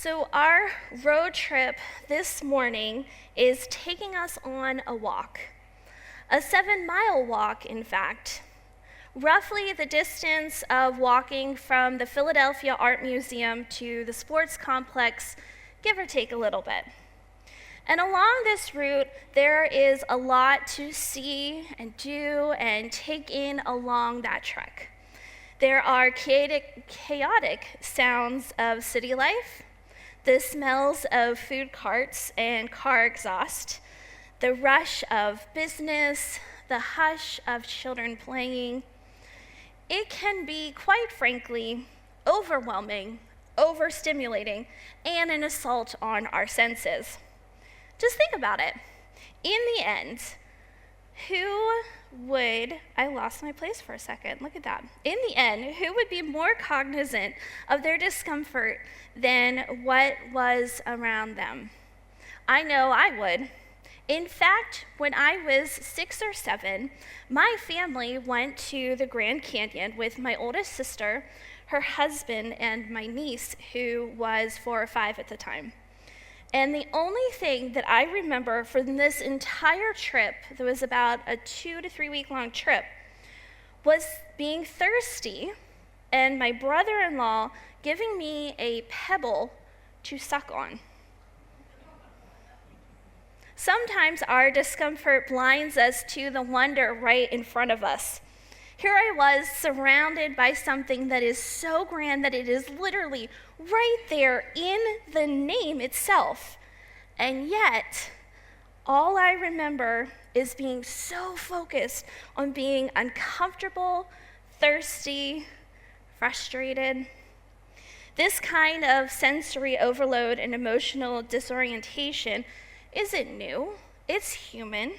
So, our road trip this morning is taking us on a walk, a 7-mile walk, in fact, roughly the distance of walking from the Philadelphia Art Museum to the sports complex, give or take a little bit. And along this route, there is a lot to see and do and take in along that trek. There are chaotic sounds of city life, the smells of food carts and car exhaust, the rush of business, the hush of children playing. It can be, quite frankly, overwhelming, overstimulating, and an assault on our senses. Just think about it. In the end, I lost my place for a second, look at that. In the end, who would be more cognizant of their discomfort than what was around them? I know I would. In fact, when I was 6 or 7, my family went to the Grand Canyon with my oldest sister, her husband, and my niece, who was 4 or 5 at the time. And the only thing that I remember from this entire trip, that was about a 2 to 3 week long trip, was being thirsty and my brother-in-law giving me a pebble to suck on. Sometimes our discomfort blinds us to the wonder right in front of us. Here I was surrounded by something that is so grand that it is literally right there in the name itself. And yet, all I remember is being so focused on being uncomfortable, thirsty, frustrated. This kind of sensory overload and emotional disorientation isn't new, it's human.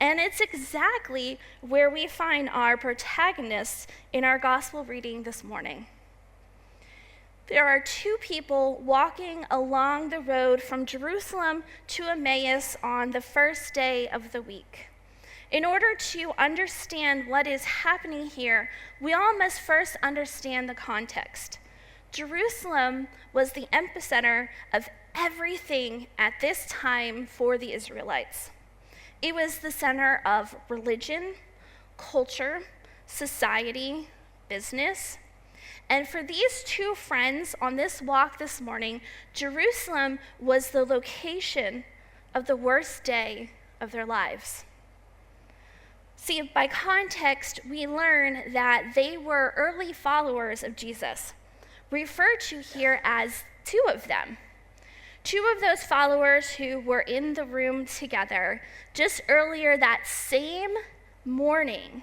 And it's exactly where we find our protagonists in our gospel reading this morning. There are 2 people walking along the road from Jerusalem to Emmaus on the first day of the week. In order to understand what is happening here, we all must first understand the context. Jerusalem was the epicenter of everything at this time for the Israelites. It was the center of religion, culture, society, business. And for these 2 friends on this walk this morning, Jerusalem was the location of the worst day of their lives. See, by context, we learn that they were early followers of Jesus, referred to here as 2 of them. 2 of those followers who were in the room together just earlier that same morning,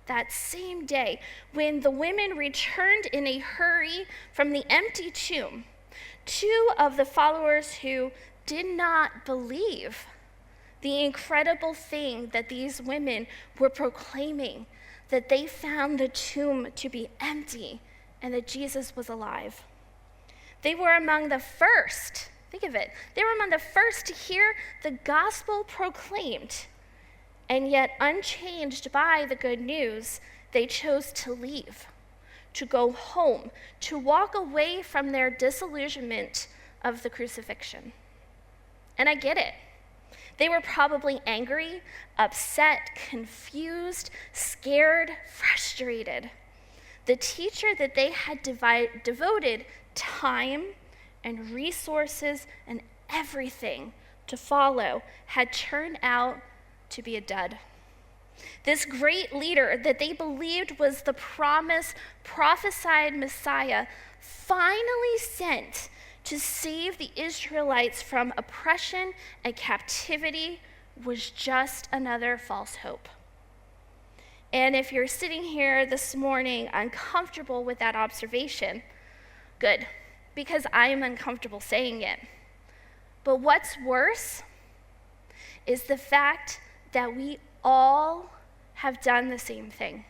that same day, when the women returned in a hurry from the empty tomb. 2 of the followers who did not believe the incredible thing that these women were proclaiming, that they found the tomb to be empty and that Jesus was alive. They were among the first. Think of it. They were among the first to hear the gospel proclaimed, and yet unchanged by the good news, they chose to leave, to go home, to walk away from their disillusionment of the crucifixion. And I get it. They were probably angry, upset, confused, scared, frustrated. The teacher that they had devoted time and resources and everything to follow had turned out to be a dud. This great leader that they believed was the prophesied Messiah, finally sent to save the Israelites from oppression and captivity, was just another false hope. And if you're sitting here this morning uncomfortable with that observation, good, because I am uncomfortable saying it. But what's worse is the fact that we all have done the same thing.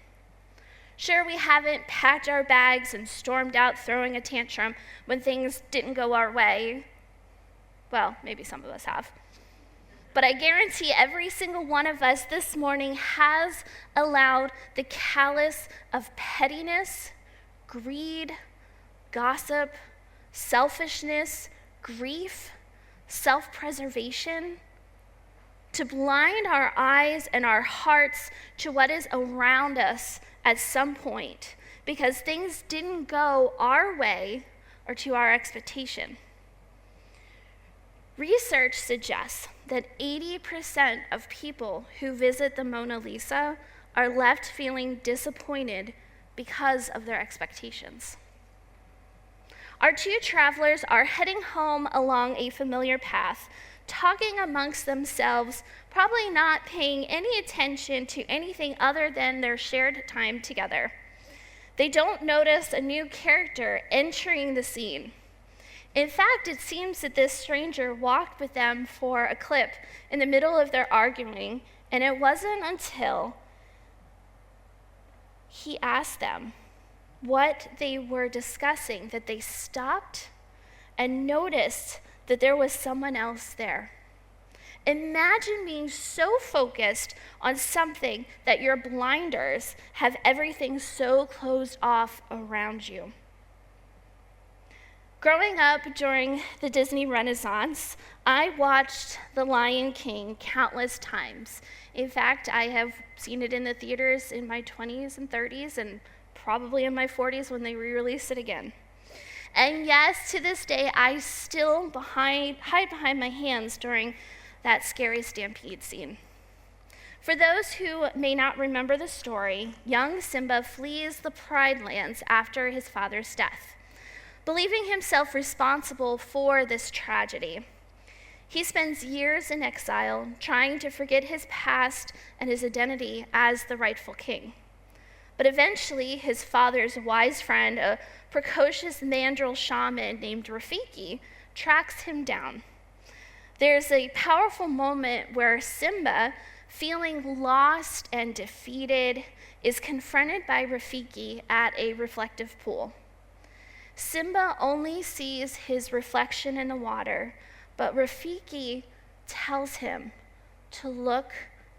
Sure, we haven't packed our bags and stormed out throwing a tantrum when things didn't go our way. Well, maybe some of us have. But I guarantee every single one of us this morning has allowed the callus of pettiness, greed, gossip, selfishness, grief, self-preservation, to blind our eyes and our hearts to what is around us at some point because things didn't go our way or to our expectation. Research suggests that 80% of people who visit the Mona Lisa are left feeling disappointed because of their expectations. Our two travelers are heading home along a familiar path, talking amongst themselves, probably not paying any attention to anything other than their shared time together. They don't notice a new character entering the scene. In fact, it seems that this stranger walked with them for a clip in the middle of their arguing, and it wasn't until he asked them what they were discussing that they stopped and noticed that there was someone else there. Imagine being so focused on something that your blinders have everything so closed off around you. Growing up during the Disney Renaissance, I watched The Lion King countless times. In fact, I have seen it in the theaters in my 20s and 30s and probably in my 40s when they re-release it again. And yes, to this day, I still hide behind my hands during that scary stampede scene. For those who may not remember the story, young Simba flees the Pride Lands after his father's death, believing himself responsible for this tragedy. He spends years in exile, trying to forget his past and his identity as the rightful king. But eventually, his father's wise friend, a precocious mandrill shaman named Rafiki, tracks him down. There's a powerful moment where Simba, feeling lost and defeated, is confronted by Rafiki at a reflective pool. Simba only sees his reflection in the water, but Rafiki tells him to look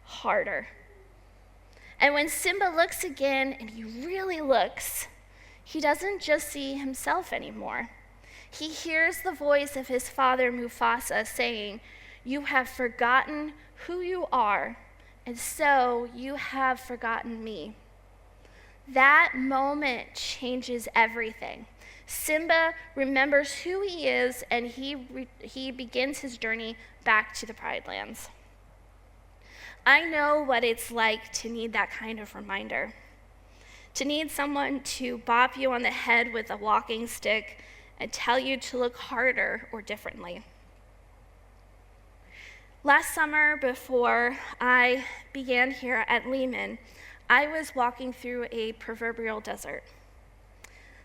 harder. And when Simba looks again, and he really looks, he doesn't just see himself anymore. He hears the voice of his father Mufasa saying, "You have forgotten who you are, and so you have forgotten me." That moment changes everything. Simba remembers who he is, and he begins his journey back to the Pride Lands. I know what it's like to need that kind of reminder, to need someone to bop you on the head with a walking stick and tell you to look harder or differently. Last summer, before I began here at Lehman, I was walking through a proverbial desert.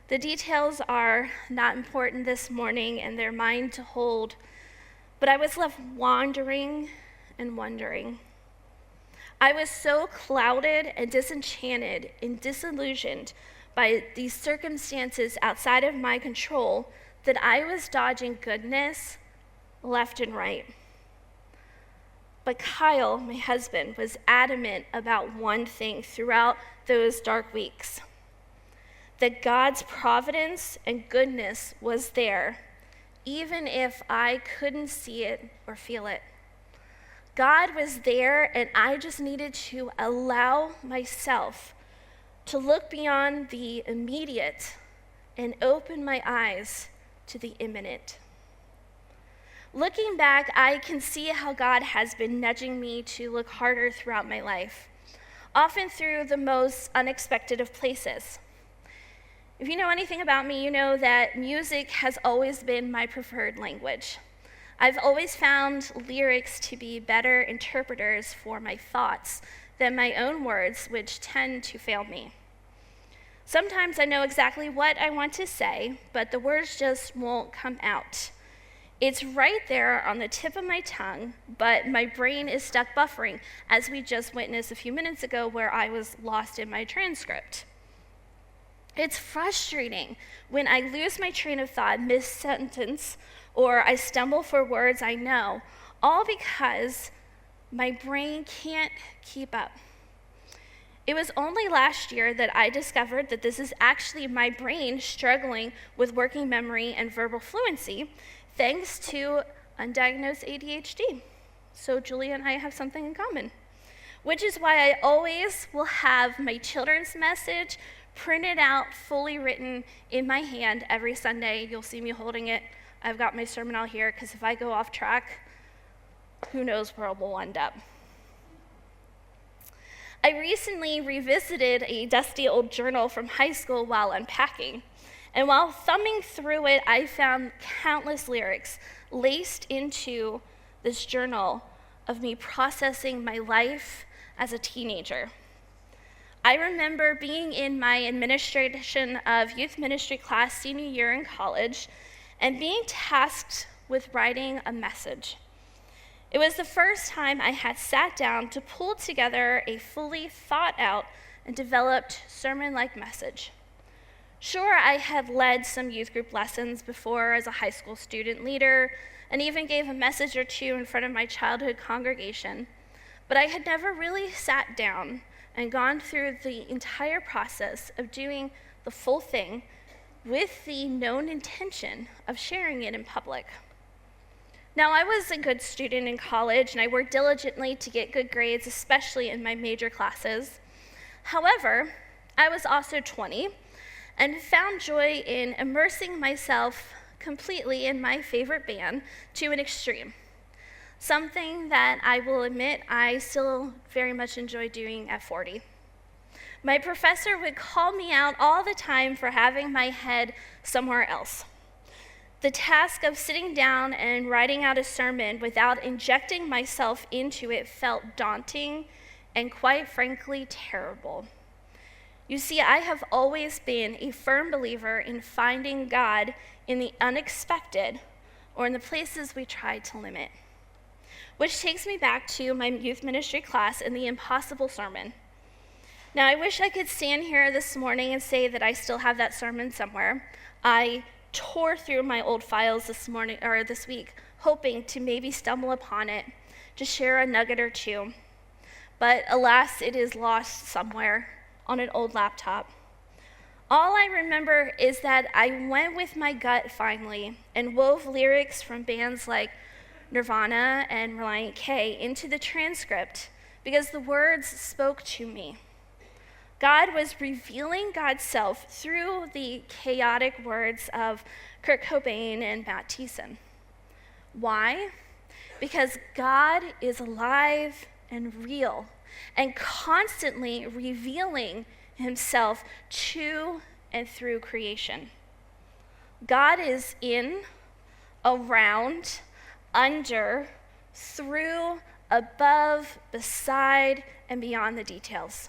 The details are not important this morning, and they're mine to hold, but I was left wandering and wondering. I was so clouded and disenchanted and disillusioned by these circumstances outside of my control that I was dodging goodness left and right. But Kyle, my husband, was adamant about one thing throughout those dark weeks: that God's providence and goodness was there, even if I couldn't see it or feel it. God was there, and I just needed to allow myself to look beyond the immediate and open my eyes to the imminent. Looking back, I can see how God has been nudging me to look harder throughout my life, often through the most unexpected of places. If you know anything about me, you know that music has always been my preferred language. I've always found lyrics to be better interpreters for my thoughts than my own words, which tend to fail me. Sometimes I know exactly what I want to say, but the words just won't come out. It's right there on the tip of my tongue, but my brain is stuck buffering, as we just witnessed a few minutes ago where I was lost in my transcript. It's frustrating when I lose my train of thought mid-sentence, or I stumble for words I know, all because my brain can't keep up. It was only last year that I discovered that this is actually my brain struggling with working memory and verbal fluency, thanks to undiagnosed ADHD. So Julia and I have something in common, which is why I always will have my children's message printed out, fully written in my hand every Sunday. You'll see me holding it. I've got my sermon out here, because if I go off track, who knows where we'll end up. I recently revisited a dusty old journal from high school while unpacking. And while thumbing through it, I found countless lyrics laced into this journal of me processing my life as a teenager. I remember being in my administration of youth ministry class senior year in college and being tasked with writing a message. It was the first time I had sat down to pull together a fully thought out and developed sermon-like message. Sure, I had led some youth group lessons before as a high school student leader and even gave a message or two in front of my childhood congregation, but I had never really sat down and gone through the entire process of doing the full thing with the known intention of sharing it in public. Now, I was a good student in college, and I worked diligently to get good grades, especially in my major classes. However, I was also 20 and found joy in immersing myself completely in my favorite band to an extreme, something that I will admit I still very much enjoy doing at 40. My professor would call me out all the time for having my head somewhere else. The task of sitting down and writing out a sermon without injecting myself into it felt daunting and, quite frankly, terrible. You see, I have always been a firm believer in finding God in the unexpected or in the places we try to limit. Which takes me back to my youth ministry class and the impossible sermon. Now, I wish I could stand here this morning and say that I still have that sermon somewhere. I tore through my old files this week, hoping to maybe stumble upon it, to share a nugget or two. But alas, it is lost somewhere on an old laptop. All I remember is that I went with my gut finally and wove lyrics from bands like Nirvana and Relient K into the transcript because the words spoke to me. God was revealing God's self through the chaotic words of Kurt Cobain and Matt Thiessen. Why? Because God is alive and real and constantly revealing himself to and through creation. God is in, around, under, through, above, beside, and beyond the details.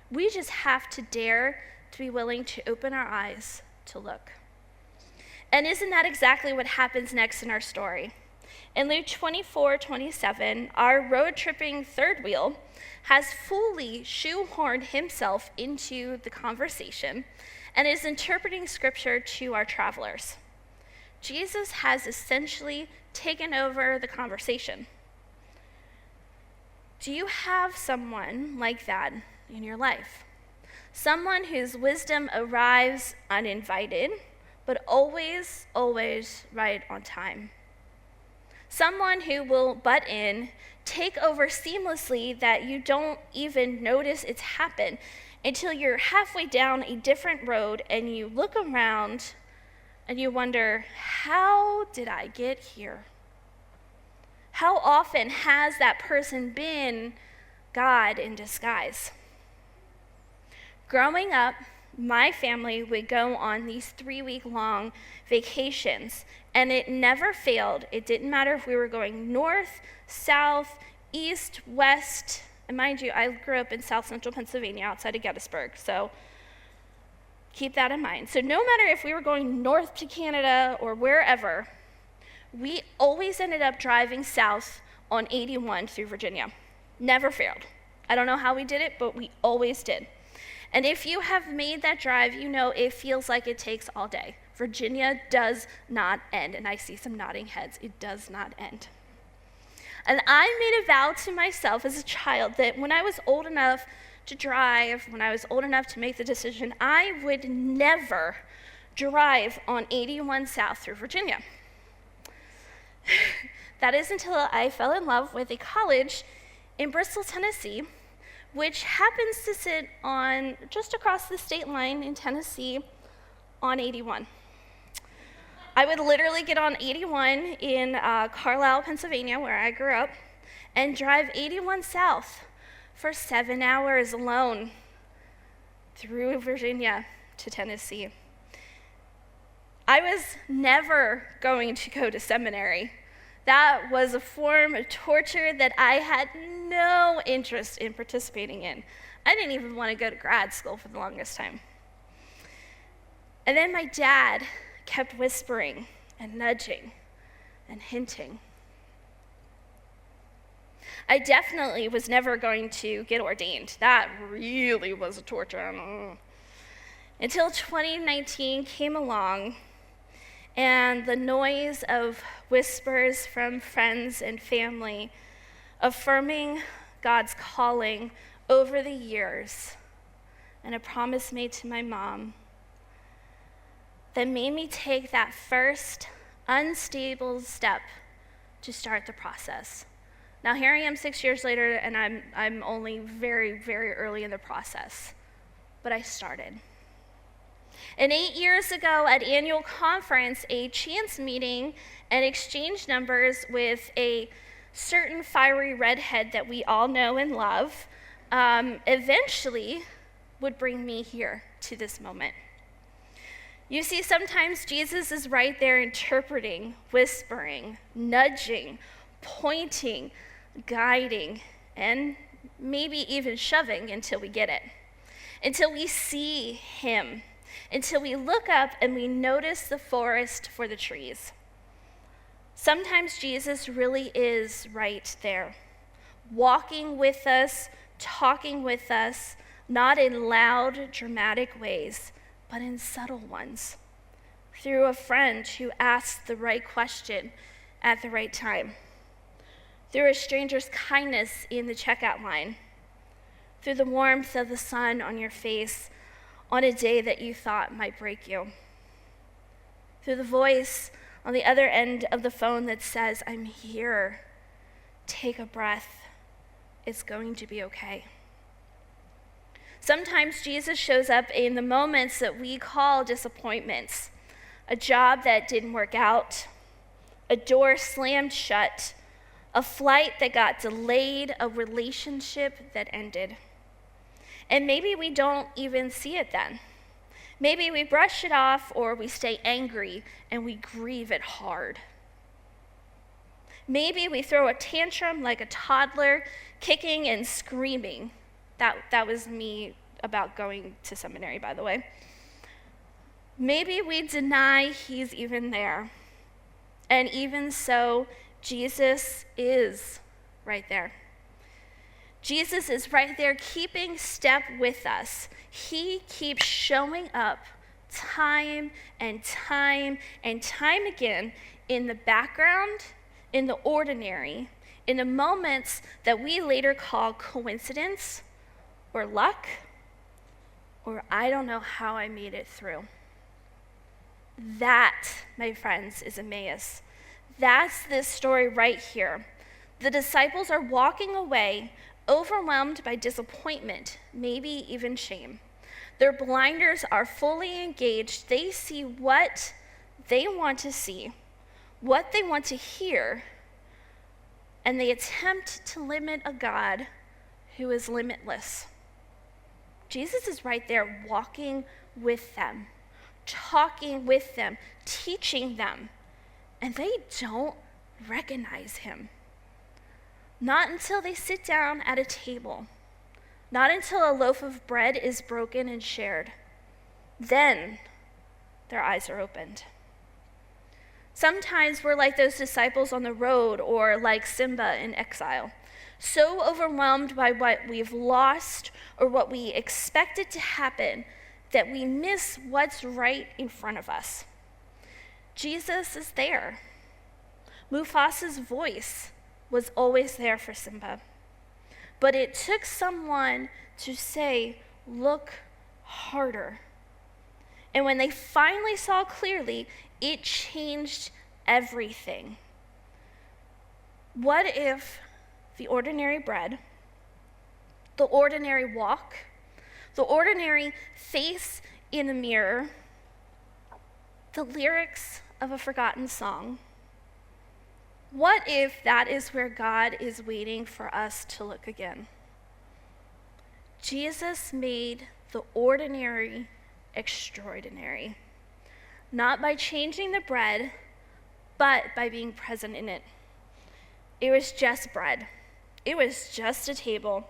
We just have to dare to be willing to open our eyes to look. And isn't that exactly what happens next in our story? In Luke 24:27, our road-tripping third wheel has fully shoehorned himself into the conversation and is interpreting scripture to our travelers. Jesus has essentially taken over the conversation. Do you have someone like that in your life? Someone whose wisdom arrives uninvited, but always, always right on time. Someone who will butt in, take over seamlessly that you don't even notice it's happened until you're halfway down a different road and you look around and you wonder, how did I get here? How often has that person been God in disguise? Growing up, my family would go on these 3-week-long vacations, and it never failed. It didn't matter if we were going north, south, east, west, and mind you, I grew up in south central Pennsylvania outside of Gettysburg, so keep that in mind. So no matter if we were going north to Canada or wherever, we always ended up driving south on 81 through Virginia. Never failed. I don't know how we did it, but we always did. And if you have made that drive, you know it feels like it takes all day. Virginia does not end, and I see some nodding heads. It does not end. And I made a vow to myself as a child that when I was old enough to drive, when I was old enough to make the decision, I would never drive on 81 South through Virginia. That is until I fell in love with a college in Bristol, Tennessee, which happens to sit on just across the state line in Tennessee on 81. I would literally get on 81 in Carlisle, Pennsylvania, where I grew up, and drive 81 South for 7 hours alone through Virginia to Tennessee. I was never going to go to seminary. That was a form of torture that I had no interest in participating in. I didn't even want to go to grad school for the longest time. And then my dad kept whispering and nudging and hinting. I definitely was never going to get ordained. That really was a torture. Until 2019 came along, and the noise of whispers from friends and family affirming God's calling over the years, and a promise made to my mom that made me take that first unstable step to start the process. Now here I am 6 years later, and I'm only very, very early in the process, but I started. And 8 years ago at annual conference, a chance meeting and exchange numbers with a certain fiery redhead that we all know and love, eventually would bring me here to this moment. You see, sometimes Jesus is right there interpreting, whispering, nudging, pointing, guiding, and maybe even shoving until we get it, until we see him, until we look up and we notice the forest for the trees. Sometimes Jesus really is right there, walking with us, talking with us, not in loud, dramatic ways, but in subtle ones, through a friend who asks the right question at the right time, through a stranger's kindness in the checkout line, through the warmth of the sun on your face on a day that you thought might break you, through the voice on the other end of the phone that says, "I'm here, take a breath, it's going to be okay." Sometimes Jesus shows up in the moments that we call disappointments, a job that didn't work out, a door slammed shut, a flight that got delayed, a relationship that ended. And maybe we don't even see it then. Maybe we brush it off, or we stay angry and we grieve it hard. Maybe we throw a tantrum like a toddler, kicking and screaming. That was me about going to seminary, by the way. Maybe we deny he's even there. And even so, Jesus is right there. Jesus is right there keeping step with us. He keeps showing up time and time and time again in the background, in the ordinary, in the moments that we later call coincidence or luck, or I don't know how I made it through. That, my friends, is Emmaus. That's this story right here. The disciples are walking away, overwhelmed by disappointment, maybe even shame. Their blinders are fully engaged. They see what they want to see, what they want to hear, and they attempt to limit a God who is limitless. Jesus is right there walking with them, talking with them, teaching them, and they don't recognize him. Not until they sit down at a table, not until a loaf of bread is broken and shared. Then their eyes are opened. Sometimes we're like those disciples on the road, or like Simba in exile, so overwhelmed by what we've lost or what we expected to happen that we miss what's right in front of us. Jesus is there. Mufasa's voice was always there for Simba. but it took someone to say, look harder. And when they finally saw clearly, it changed everything. What if the ordinary bread, the ordinary walk, the ordinary face in the mirror, the lyrics of a forgotten song, what if that is where God is waiting for us to look again? Jesus made the ordinary extraordinary, not by changing the bread, but by being present in it. It was just bread. It was just a table.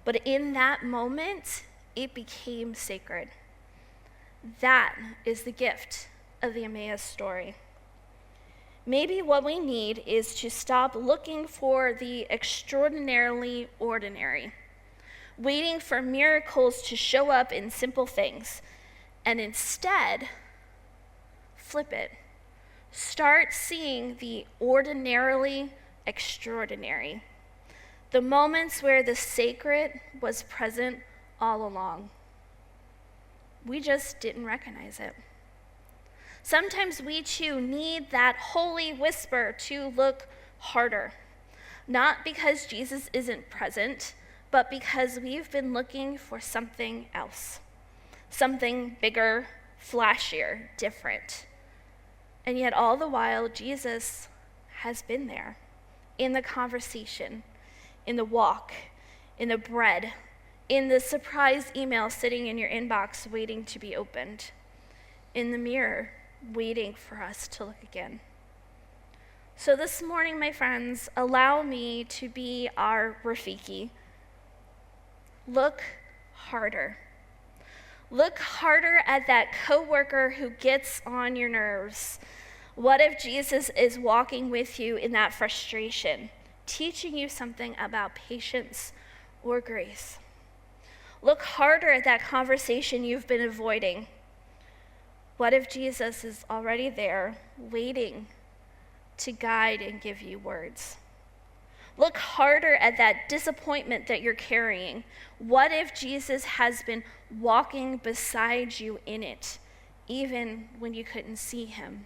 But in that moment, it became sacred. That is the gift of the Emmaus story. Maybe what we need is to stop looking for the extraordinarily ordinary, waiting for miracles to show up in simple things, and instead, flip it. Start seeing the ordinarily extraordinary, the moments where the sacred was present all along. We just didn't recognize it. Sometimes we too need that holy whisper to look harder, not because Jesus isn't present, but because we've been looking for something else, something bigger, flashier, different. And yet all the while, Jesus has been there in the conversation, in the walk, in the bread, in the surprise email sitting in your inbox waiting to be opened, in the mirror waiting for us to look again. So this morning, my friends, allow me to be our Rafiki. Look harder. Look harder at that coworker who gets on your nerves. What if Jesus is walking with you in that frustration, teaching you something about patience or grace? Look harder at that conversation you've been avoiding. What if Jesus is already there, waiting to guide and give you words? Look harder at that disappointment that you're carrying. What if Jesus has been walking beside you in it, even when you couldn't see him?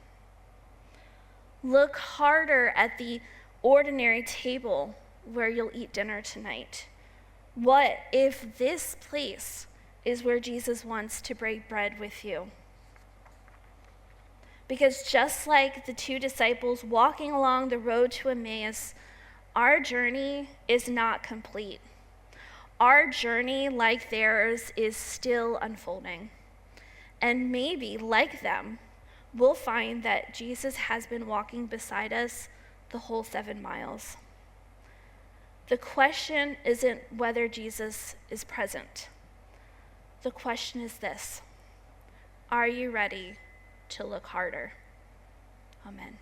Look harder at the ordinary table where you'll eat dinner tonight. What if this place is where Jesus wants to break bread with you? Because just like the two disciples walking along the road to Emmaus, our journey is not complete. Our journey, like theirs, is still unfolding. And maybe, like them, we'll find that Jesus has been walking beside us the whole 7 miles. The question isn't whether Jesus is present. The question is this: are you ready to look harder? Amen.